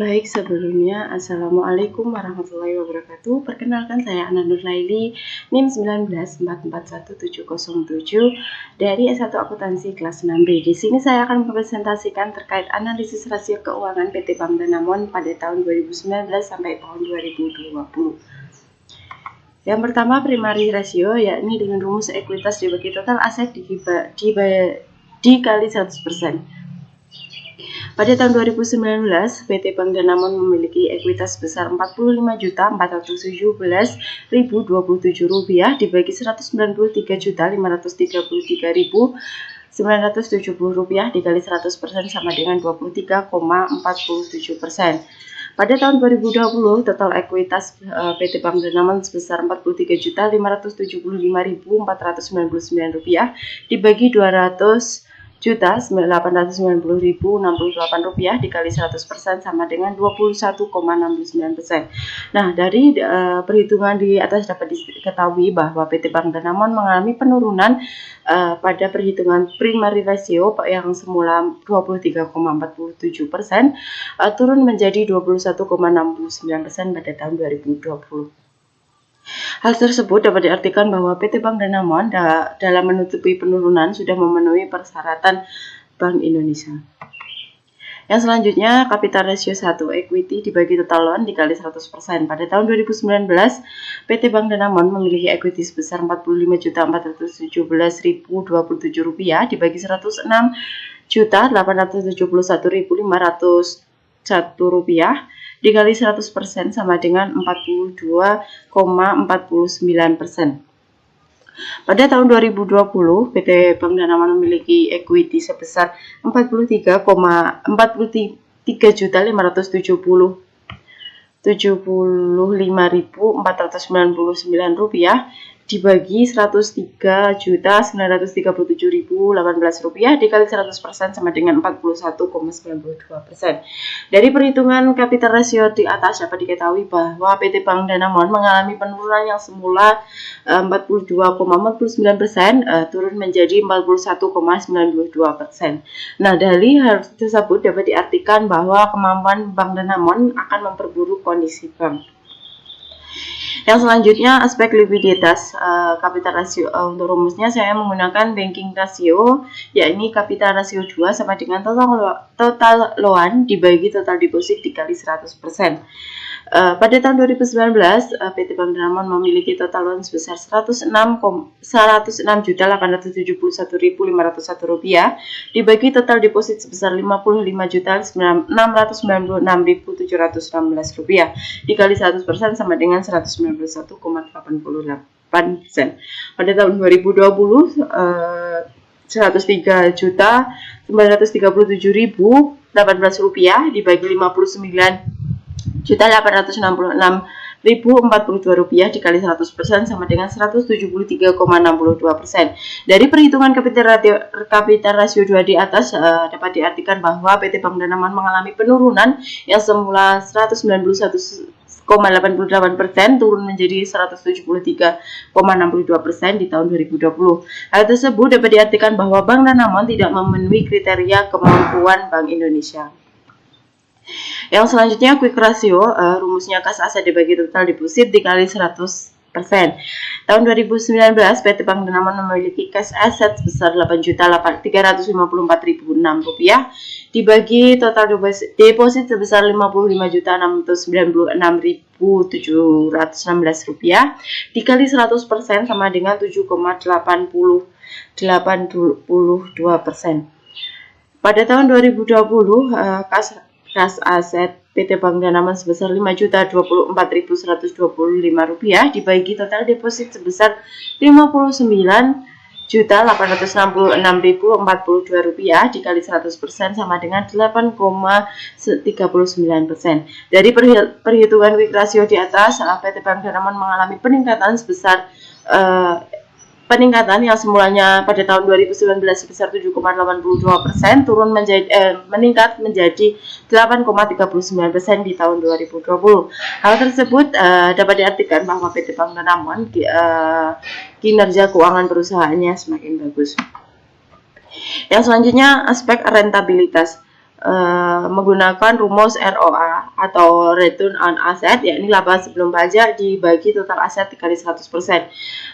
Baik, sebelumnya Assalamualaikum warahmatullahi wabarakatuh. Perkenalkan, saya Ana Nurlaili, NIM 19441707 dari S1 Akuntansi kelas 6B. Di sini saya akan mempresentasikan terkait analisis rasio keuangan PT Bank Danamon pada tahun 2019 sampai tahun 2020. Yang pertama, primary ratio, yakni dengan rumus ekuitas dibagi total aset dikali 100%. Pada tahun 2019, PT Bank Danamon memiliki ekuitas sebesar Rp45.417.027 dibagi Rp193.533.970 dikali 100% sama dengan 23,47%. Pada tahun 2020, total ekuitas PT Bank Danamon sebesar Rp43.575.499 dibagi Rp200.890.068 dikali 100% sama dengan 21,69%. Nah, dari perhitungan di atas dapat diketahui bahwa PT Bank Danamon mengalami penurunan pada perhitungan primary ratio yang semula 23,47% turun menjadi 21,69% pada tahun 2020. Hal tersebut dapat diartikan bahwa PT Bank Danamon dalam menutupi penurunan sudah memenuhi persyaratan Bank Indonesia. Yang selanjutnya, capital ratio 1, equity dibagi total loan dikali 100%. Pada tahun 2019, PT Bank Danamon memiliki equity sebesar Rp45.417.027 dibagi Rp106.871.501 dikali 100% sama dengan 42,49%. Pada tahun 2020, PT Bank Danamon memiliki equity sebesar Rp43,439.499 dibagi Rp103.937.018 dikali 100% sama dengan 41,92%. Dari perhitungan capital ratio di atas dapat diketahui bahwa PT Bank Danamon mengalami penurunan yang semula 42,49% turun menjadi 41,92%. Nah, dari hal tersebut dapat diartikan bahwa kemampuan Bank Danamon akan memperburuk kondisi bank. Yang selanjutnya, aspek likuiditas capital ratio. Untuk rumusnya saya menggunakan banking ratio, yakni capital ratio 2 sama dengan total loan dibagi total deposit dikali 100%. Pada tahun 2019, PT Bank Danamon memiliki total loan sebesar Rp106.871.501 dibagi total deposit sebesar Rp55.696.716 dikali 100% sama dengan 191,88%. Pada tahun 2020, Rp103.937.018 dibagi Rp59.866.042 dikali 100% sama dengan 173,62%. Dari perhitungan capital ratio 2 di atas dapat diartikan bahwa PT Bank Danamon mengalami penurunan yang semula 191,88% turun menjadi 173,62% di tahun 2020. Hal tersebut dapat diartikan bahwa Bank Danamon tidak memenuhi kriteria kemampuan Bank Indonesia. Yang selanjutnya, quick ratio, rumusnya kas aset dibagi total deposit dikali 100%. Tahun 2019, PT Bank Danamon memiliki cash aset sebesar Rp8.354.006 dibagi total deposit sebesar Rp55.696.716 dikali 100% sama dengan 7,82%. Pada tahun 2020, kas aset PT Bank Danamon sebesar Rp5.024.125 dibagi total deposit sebesar Rp59.866.042 dikali 100% sama dengan 8,39%. Dari perhitungan quick ratio di atas, PT Bank Danamon mengalami peningkatan yang semulanya pada tahun 2019 sebesar 7,82% turun meningkat menjadi 8,39% di tahun 2020. Hal tersebut dapat diartikan bahwa PT Bank Danamon kinerja keuangan perusahaannya semakin bagus. Yang selanjutnya, aspek rentabilitas. Menggunakan rumus ROA atau return on asset, yakni laba sebelum pajak dibagi total aset dikali 100%.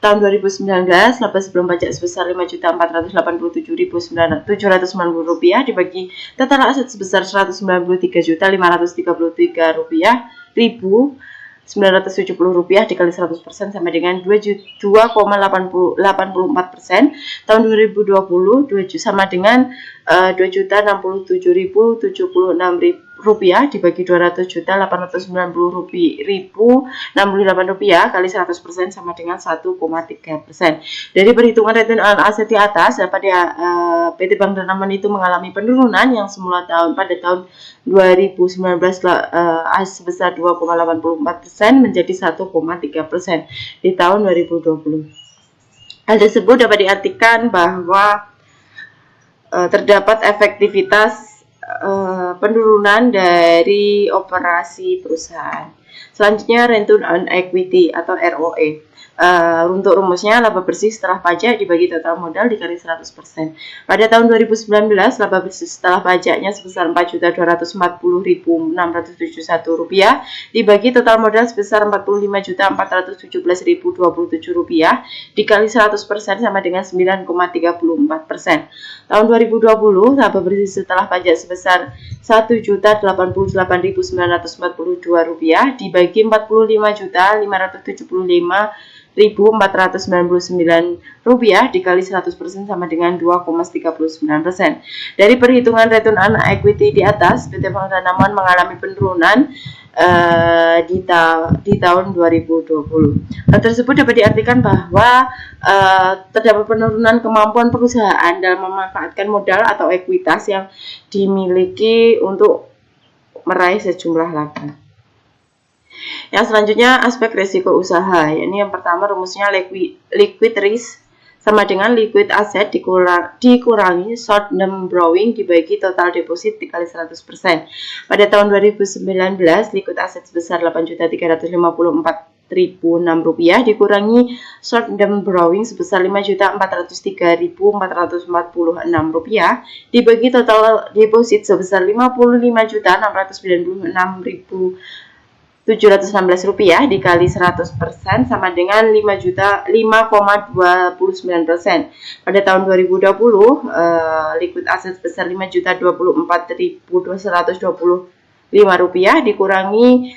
Tahun 2019, laba sebelum pajak sebesar Rp5.487.790 dibagi total aset sebesar Rp193.833.970 dikali 100% sama dengan 2,84%. Tahun 2020 sama dengan Rp2.067.076 dibagi Rp200.890.068 kali 100% sama dengan 1,3%. Dari perhitungan return on asset di atas, dapat PT Bank Danamon itu mengalami penurunan yang semula pada tahun 2019 sebesar 2,84% menjadi 1,3% di tahun 2020. Hal tersebut dapat diartikan bahwa terdapat efektivitas penurunan dari operasi perusahaan. Selanjutnya return on equity atau ROE. Untuk rumusnya, laba bersih setelah pajak dibagi total modal dikali 100%. Pada tahun 2019, laba bersih setelah pajaknya sebesar Rp4.240.671 dibagi total modal sebesar Rp45.417.027 dikali 100% sama dengan 9,34%. Tahun 2020, laba bersih setelah pajak sebesar Rp1.088.942 dibagi Rp45.475.499 dikali 100% sama dengan 2,39%. Dari perhitungan return on equity di atas, PT Bank Danamon mengalami penurunan di tahun 2020. Hal tersebut dapat diartikan bahwa terdapat penurunan kemampuan perusahaan dalam memanfaatkan modal atau ekuitas yang dimiliki untuk meraih sejumlah laba. Yang selanjutnya aspek risiko usaha, yakni yang pertama rumusnya liquid risk sama dengan liquid asset dikurangi short term borrowing dibagi total deposit dikali 100%. Pada tahun 2019, liquid asset sebesar Rp8.354.006 dikurangi short term borrowing sebesar Rp5.403.446 dibagi total deposit sebesar Rp55.696.716 dikali 100% sama dengan 5,29%. Pada tahun 2020, liquid asset sebesar Rp5.024.225 dikurangi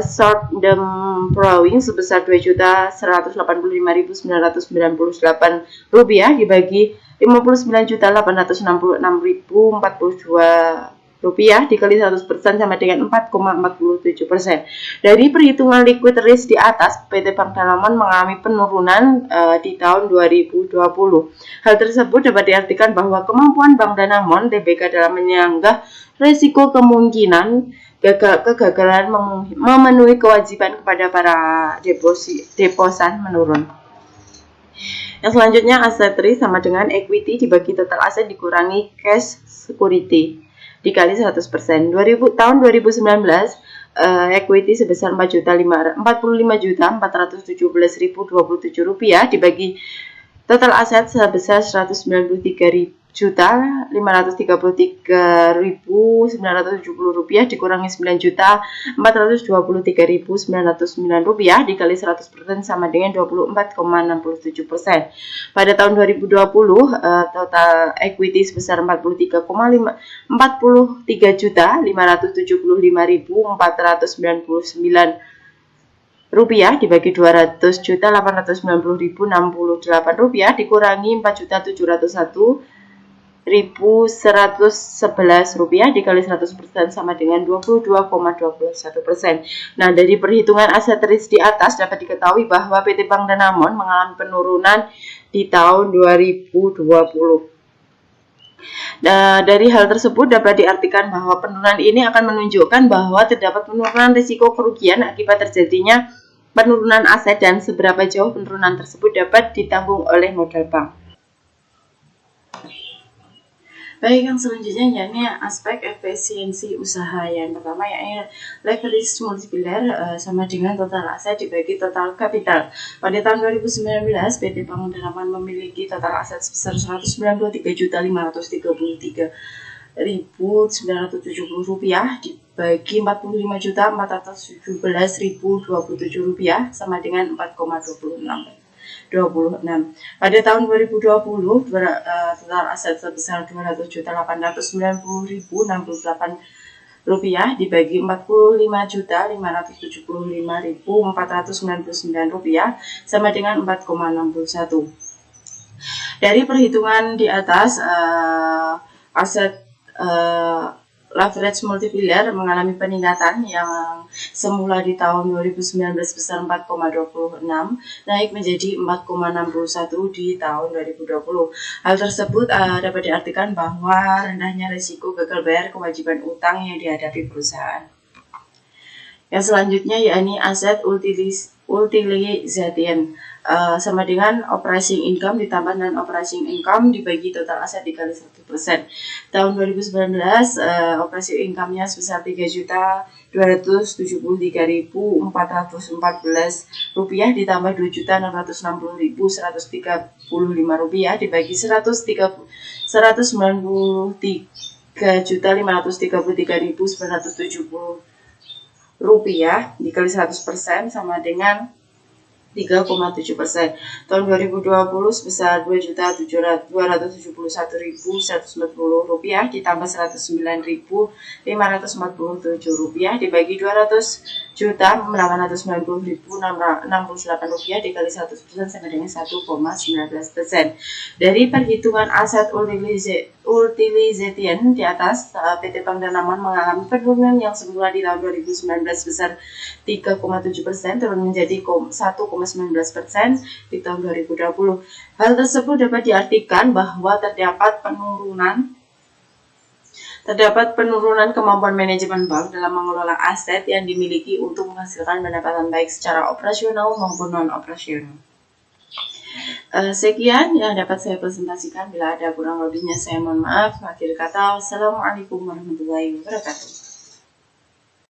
short term borrowing sebesar Rp2.185.998 dibagi Rp59.866.042 dikali 100% sama dengan 4,47%. Dari perhitungan liquid risk di atas, PT Bank Danamon mengalami penurunan di tahun 2020. Hal tersebut dapat diartikan bahwa kemampuan Bank Danamon (TBK) dalam menyanggah risiko kemungkinan kegagalan memenuhi kewajiban kepada para deposan menurun. Yang selanjutnya aset risk sama dengan equity dibagi total aset dikurangi cash security dikali 100%. Tahun 2019, equity sebesar Rp45.417.027 dibagi total aset sebesar Rp193.533.970 dikurangi Rp9.423.909 dikali 100% sama dengan 24,67%. Pada tahun 2020, total equity sebesar Rp43.575.499 dibagi Rp200.890.068 dikurangi Rp4.001.111 dikali 100% sama dengan 22,21%. Nah, dari perhitungan aset risk di atas dapat diketahui bahwa PT Bank Danamon mengalami penurunan di tahun 2020. Dari hal tersebut dapat diartikan bahwa penurunan ini akan menunjukkan bahwa terdapat penurunan risiko kerugian akibat terjadinya penurunan aset dan seberapa jauh penurunan tersebut dapat ditanggung oleh modal bank. Baik, yang selanjutnya yakni aspek efisiensi usaha. Yang pertama yakni leverage multiplier sama dengan total aset dibagi total kapital. Pada tahun 2019, PT Bank Danamon memiliki total aset sebesar Rp193.533.000 rupiah dibagi 45.417.027 rupiah sama dengan 4,26. Pada tahun 2020, total aset sebesar 200.890.068 rupiah dibagi 45.575.499 rupiah sama dengan 4,61. Dari perhitungan di atas, aset leverage multiplier mengalami peningkatan yang semula di tahun 2019 besar 4,26 naik menjadi 4,61 di tahun 2020. Hal tersebut dapat diartikan bahwa rendahnya risiko gagal bayar kewajiban utang yang dihadapi perusahaan. Yang selanjutnya yakni aset utilization sama dengan operating income ditambah non operating income dibagi total aset dikali 1%. Tahun 2019 operating income-nya sebesar 3.273.414 rupiah ditambah 2.660.135 rupiah dibagi 193.533.970 rupiah dikali 100% sama dengan 3,7%. Tahun 2020 sebesar 2.271.140 rupiah ditambah 109.547 rupiah dibagi 200.890.068 rupiah dikali 100% sama dengan 1,19%. Dari perhitungan aset utilization di atas, PT Bank Danamon mengalami penurunan yang semula di tahun 2019 sebesar 3,7% turun menjadi 1,19% di tahun 2020. Hal tersebut dapat diartikan bahwa terdapat penurunan kemampuan manajemen bank dalam mengelola aset yang dimiliki untuk menghasilkan pendapatan baik secara operasional maupun non-operasional. Sekian yang dapat saya presentasikan. Bila ada kurang lebihnya saya mohon maaf. Akhir kata, wassalamualaikum warahmatullahi wabarakatuh.